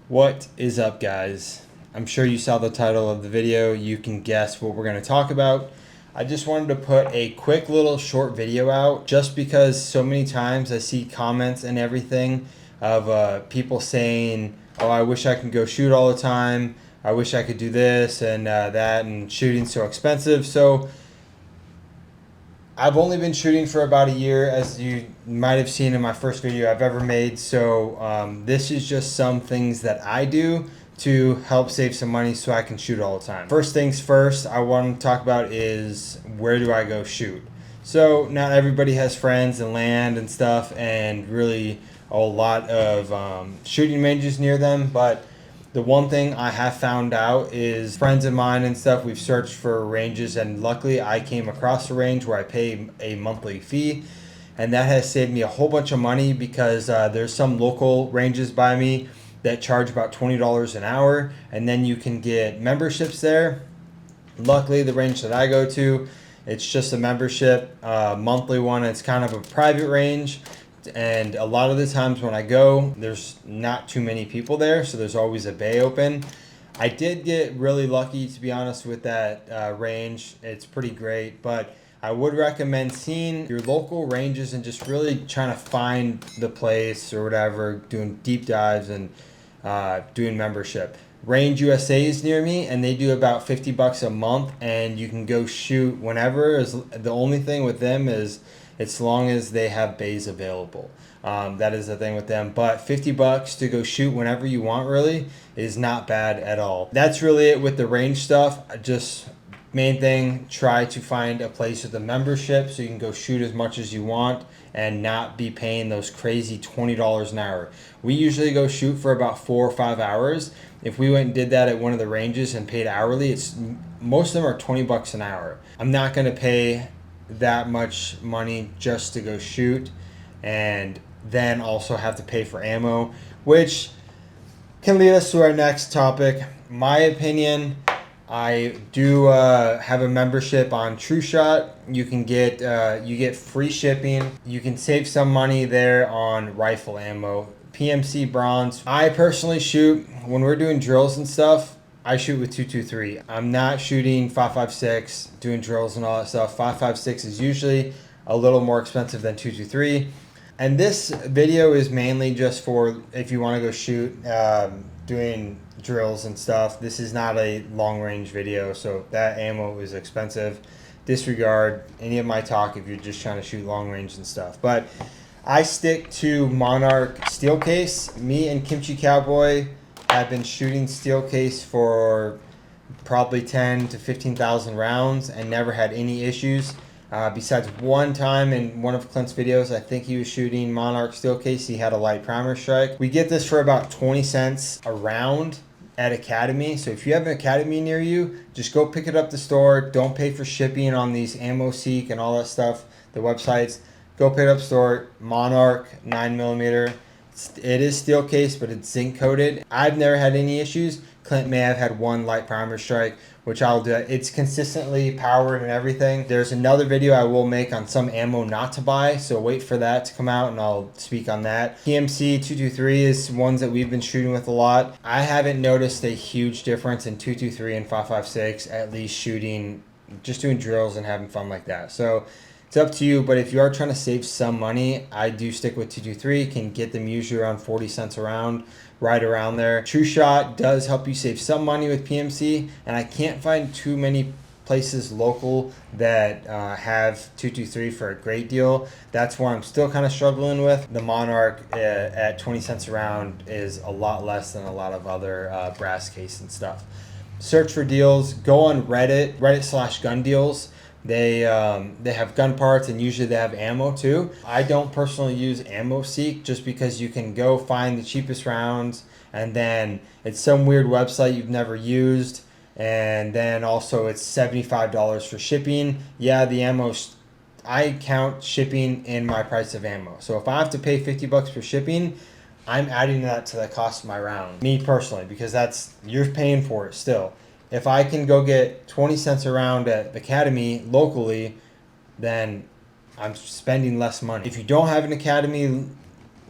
What is up, guys? I'm sure you saw the title of the video. You can guess what we're going to talk about. I just wanted to put a quick little short video out just because so many times I see comments and everything of people saying, oh, I wish I could go shoot all the time. I wish I could do this and that, and shooting's so expensive. So I've only been shooting for about a year, as you might have seen in my first video I've ever made. So this is just some things that I do to help save some money so I can shoot all the time. First things first, I want to talk about is where do I go shoot? So not everybody has friends and land and stuff and really a lot of shooting ranges near them, but the one thing I have found out is friends of mine and stuff, we've searched for ranges, and luckily I came across a range where I pay a monthly fee, and that has saved me a whole bunch of money because there's some local ranges by me that charge about $20 an hour, and then you can get memberships there. Luckily, the range that I go to, it's just a membership, monthly one. It's kind of a private range. And a lot of the times when I go, there's not too many people there, so there's always a bay open. I did get really lucky, to be honest, with that range. It's pretty great, but I would recommend seeing your local ranges and just really trying to find the place or whatever, doing deep dives and doing membership. Range USA is near me, and they do about $50 a month, and you can go shoot whenever. The only thing with them is as long as they have bays available. That is the thing with them. But $50 to go shoot whenever you want really is not bad at all. That's really it with the range stuff. Just main thing, try to find a place with a membership so you can go shoot as much as you want and not be paying those crazy $20 an hour. We usually go shoot for about 4 or 5 hours. If we went and did that at one of the ranges and paid hourly, most of them are $20 an hour. I'm not going to pay that much money just to go shoot and then also have to pay for ammo, which can lead us to our next topic. My opinion, I do have a membership on TrueShot. You can get free shipping. You can save some money there on rifle ammo. PMC bronze. I personally shoot, when we're doing drills and stuff, I shoot with 223. I'm not shooting 5.56, doing drills and all that stuff. 5.56 is usually a little more expensive than 223. And this video is mainly just for if you want to go shoot, doing drills and stuff. This is not a long range video, so that ammo is expensive. Disregard any of my talk if you're just trying to shoot long range and stuff. But I stick to Monarch steel case. Me and Kimchi Cowboy have been shooting steel case for probably 10 to 15,000 rounds and never had any issues. Besides one time in one of Clint's videos, I think he was shooting Monarch steel case. He had a light primer strike. We get this for about 20 cents a round at Academy. So if you have an Academy near you, just go pick it up at the store. Don't pay for shipping on these AmmoSeek and all that stuff, the websites. Go pick it up store. Monarch 9mm. It is steel case, but it's zinc coated. I've never had any issues. Clint may have had one light primer strike, which I'll do. It's consistently powered and everything. There's another video I will make on some ammo not to buy, so wait for that to come out and I'll speak on that. PMC 223 is ones that we've been shooting with a lot. I haven't noticed a huge difference in 223 and 5.56, at least shooting, just doing drills and having fun like that. So it's up to you, but if you are trying to save some money, I do stick with 223. Can get them usually around 40 cents a round, right around there. TrueShot does help you save some money with PMC, and I can't find too many places local that have 223 for a great deal. That's where I'm still kind of struggling with. The Monarch at 20 cents a round is a lot less than a lot of other brass case and stuff. Search for deals. Go on Reddit/gun deals. They have gun parts, and usually they have ammo too. I don't personally use AmmoSeek just because you can go find the cheapest rounds, and then it's some weird website you've never used, and then also it's $75 for shipping. Yeah, the ammo, I count shipping in my price of ammo. So if I have to pay $50 for shipping, I'm adding that to the cost of my round. Me personally, because you're paying for it still. If I can go get 20 cents a round at Academy locally, then I'm spending less money. If you don't have an Academy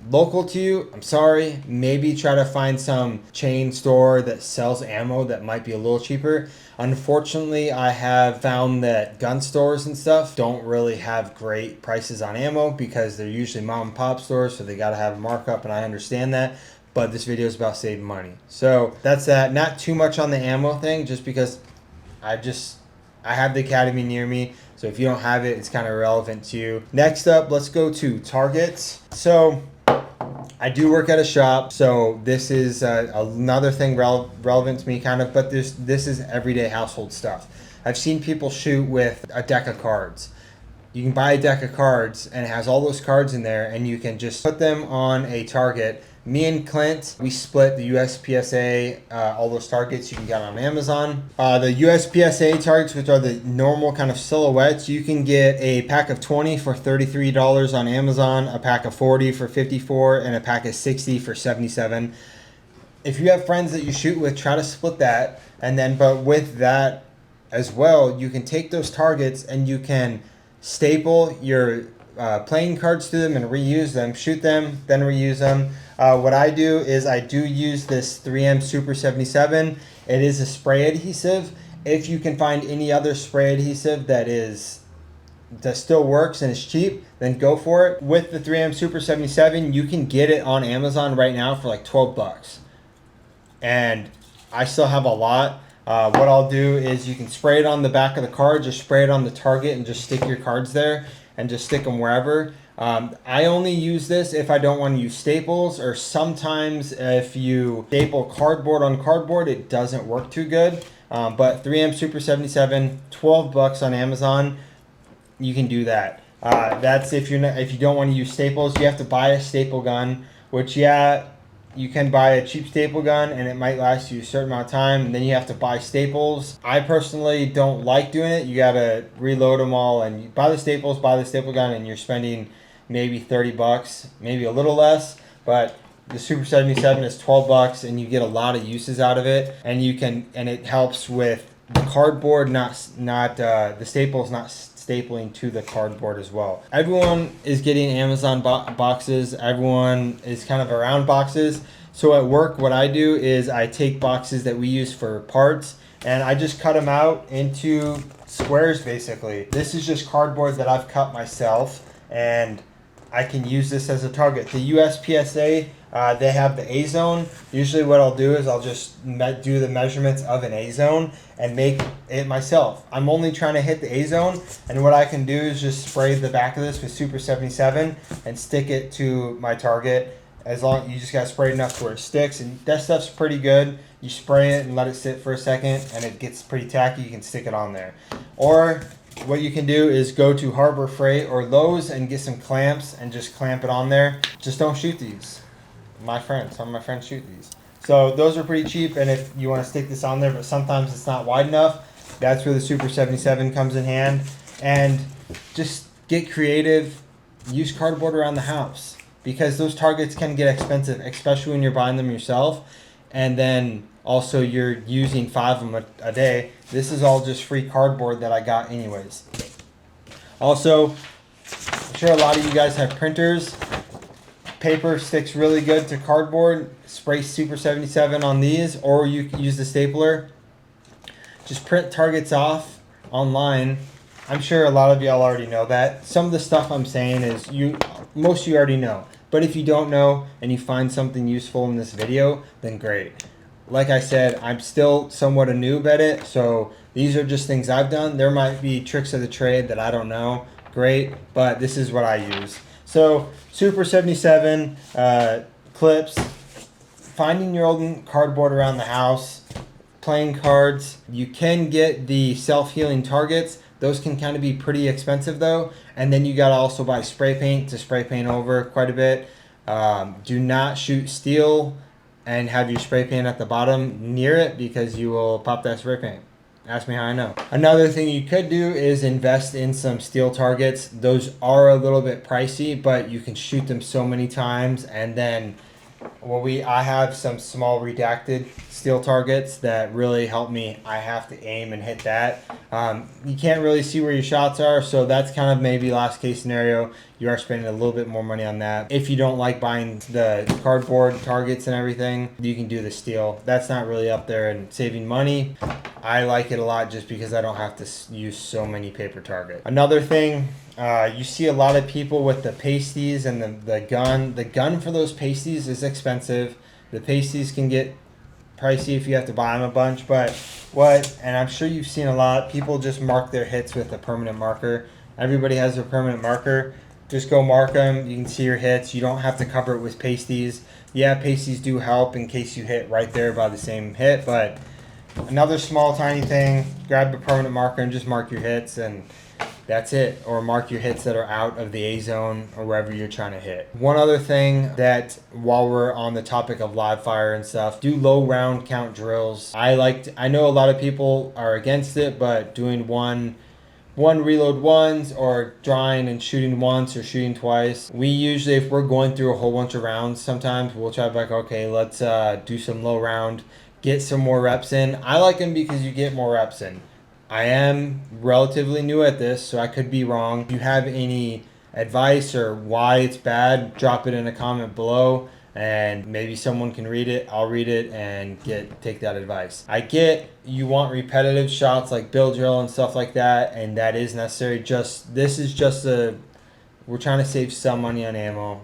local to you, I'm sorry. Maybe try to find some chain store that sells ammo that might be a little cheaper. Unfortunately, I have found that gun stores and stuff don't really have great prices on ammo because they're usually mom and pop stores, so they got to have a markup, and I understand that. But this video is about saving money. So that's that. Not too much on the ammo thing, just because I have the Academy near me. So if you don't have it, it's kind of irrelevant to you. Next up, let's go to Targets. So I do work at a shop, so this is another thing relevant to me, kind of, but this is everyday household stuff. I've seen people shoot with a deck of cards. You can buy a deck of cards, and it has all those cards in there, and you can just put them on a target. Me and Clint, we split the USPSA, all those targets you can get on Amazon. The USPSA targets, which are the normal kind of silhouettes, you can get a pack of 20 for $33 on Amazon, a pack of 40 for $54, and a pack of 60 for $77. If you have friends that you shoot with, try to split that. And then, but with that as well, you can take those targets and you can staple your playing cards to them and reuse them, shoot them, then reuse them. What I do is I do use this 3M Super 77. It is a spray adhesive. If you can find any other spray adhesive that still works and is cheap, then go for it. With the 3M Super 77, you can get it on Amazon right now for like 12 bucks. And I still have a lot. What I'll do is you can spray it on the back of the card, just spray it on the target and just stick your cards there and just stick them wherever. I only use this if I don't want to use staples, or sometimes if you staple cardboard on cardboard, it doesn't work too good. But 3M Super 77, 12 bucks on Amazon, you can do that. That's if you don't want to use staples. You have to buy a staple gun, which you can buy a cheap staple gun and it might last you a certain amount of time, and then you have to buy staples. I personally don't like doing it. You gotta reload them all, and you buy the staples, buy the staple gun, and you're spending maybe 30 bucks, maybe a little less. But the Super 77 is 12 bucks and you get a lot of uses out of it, and it helps with the cardboard, not the staples, not stapling to the cardboard as well. Everyone is getting Amazon boxes. Everyone is kind of around boxes. So at work, what I do is I take boxes that we use for parts and I just cut them out into squares basically. This is just cardboard that I've cut myself, and I can use this as a target. The USPSA, they have the A-zone. Usually what I'll do is I'll just do the measurements of an A-zone and make it myself. I'm only trying to hit the A-zone, and what I can do is just spray the back of this with Super 77 and stick it to my target. As long you just got to spray enough where it sticks, and that stuff's pretty good. You spray it and let it sit for a second, and it gets pretty tacky. You can stick it on there. Or what you can do is go to Harbor Freight or Lowe's and get some clamps and just clamp it on there. Just don't shoot these. Some of my friends shoot these. So those are pretty cheap, and if you want to stick this on there, but sometimes it's not wide enough, that's where the Super 77 comes in hand. And just get creative. Use cardboard around the house, because those targets can get expensive, especially when you're buying them yourself. And then also you're using 5 of them a day. This is all just free cardboard that I got anyways. Also, I'm sure a lot of you guys have printers. Paper sticks really good to cardboard. Spray Super 77 on these, or you can use the stapler. Just print targets off online. I'm sure a lot of y'all already know that. Some of the stuff I'm saying is most of you already know. But if you don't know and you find something useful in this video, then great. Like I said, I'm still somewhat a noob at it, so these are just things I've done. There might be tricks of the trade that I don't know. Great, but this is what I use. So Super 77 clips, finding your old cardboard around the house, playing cards. You can get the self-healing targets. Those can kind of be pretty expensive though. And then you got to also buy spray paint to spray paint over quite a bit. Do not shoot steel and have your spray paint at the bottom near it, because you will pop that spray paint. Ask me how I know. Another thing you could do is invest in some steel targets. Those are a little bit pricey, but you can shoot them so many times, and then I have some small redacted steel targets that really help me. I have to aim and hit that. You can't really see where your shots are, so that's kind of maybe last case scenario. You are spending a little bit more money on that. If you don't like buying the cardboard targets and everything, you can do the steel. That's not really up there and saving money. I like it a lot just because I don't have to use so many paper targets. Another thing, you see a lot of people with the pasties and the gun. The gun for those pasties is expensive. The pasties can get pricey if you have to buy them a bunch, but and I'm sure you've seen a lot, people just mark their hits with a permanent marker. Everybody has a permanent marker. Just go mark them. You can see your hits. You don't have to cover it with pasties. Yeah, pasties do help in case you hit right there by the same hit, but another small tiny thing, grab a permanent marker and just mark your hits, and that's it. Or mark your hits that are out of the A zone or wherever you're trying to hit. One other thing that, while we're on the topic of live fire and stuff, do low round count drills. I know a lot of people are against it, but doing one reload once, or drawing and shooting once or shooting twice. We usually, if we're going through a whole bunch of rounds, sometimes we'll try to be like, okay, let's do some low round, get some more reps in. I like them because you get more reps in. I am relatively new at this, so I could be wrong. If you have any advice or why it's bad, drop it in a comment below, and maybe someone can read it. I'll read it and take that advice. I get you want repetitive shots like bill drill and stuff like that, and that is necessary. We're trying to save some money on ammo,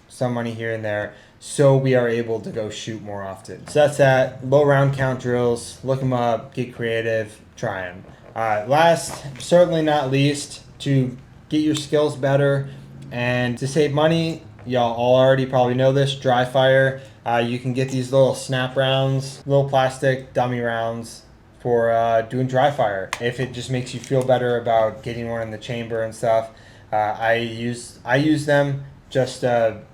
some money here and there, so we are able to go shoot more often. So that's that. Low round count drills. Look them up. Get creative. Try them. Last, certainly not least, to get your skills better and to save money, y'all all already probably know this, dry fire. You can get these little snap rounds, little plastic dummy rounds for doing dry fire. If it just makes you feel better about getting one in the chamber and stuff, I use them just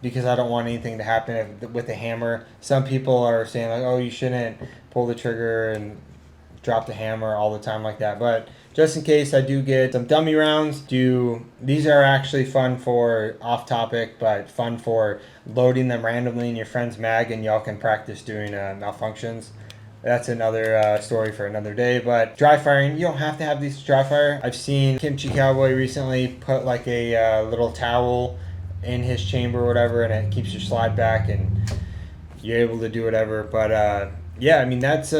because I don't want anything to happen with the hammer. Some people are saying like, oh, you shouldn't pull the trigger and drop the hammer all the time like that, but just in case, I do get some dummy rounds. These are actually fun for off topic, but fun for loading them randomly in your friend's mag, and y'all can practice doing malfunctions. That's another story for another day. But dry firing, you don't have to have these dry fire. I've seen Kimchi Cowboy recently put like a little towel in his chamber or whatever, and it keeps your slide back, and you're able to do whatever. But yeah, I mean that's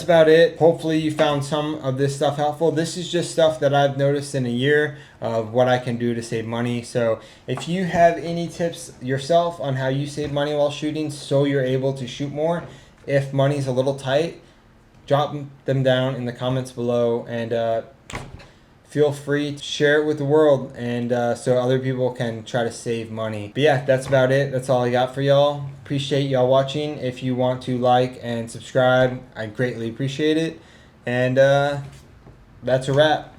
about it. Hopefully you found some of this stuff helpful. This is just stuff that I've noticed in a year of what I can do to save money. So if you have any tips yourself on how you save money while shooting so you're able to shoot more, if money's a little tight, drop them down in the comments below, and feel free to share it with the world, and so other people can try to save money. But yeah, that's about it. That's all I got for y'all. Appreciate y'all watching. If you want to like and subscribe, I greatly appreciate it. And that's a wrap.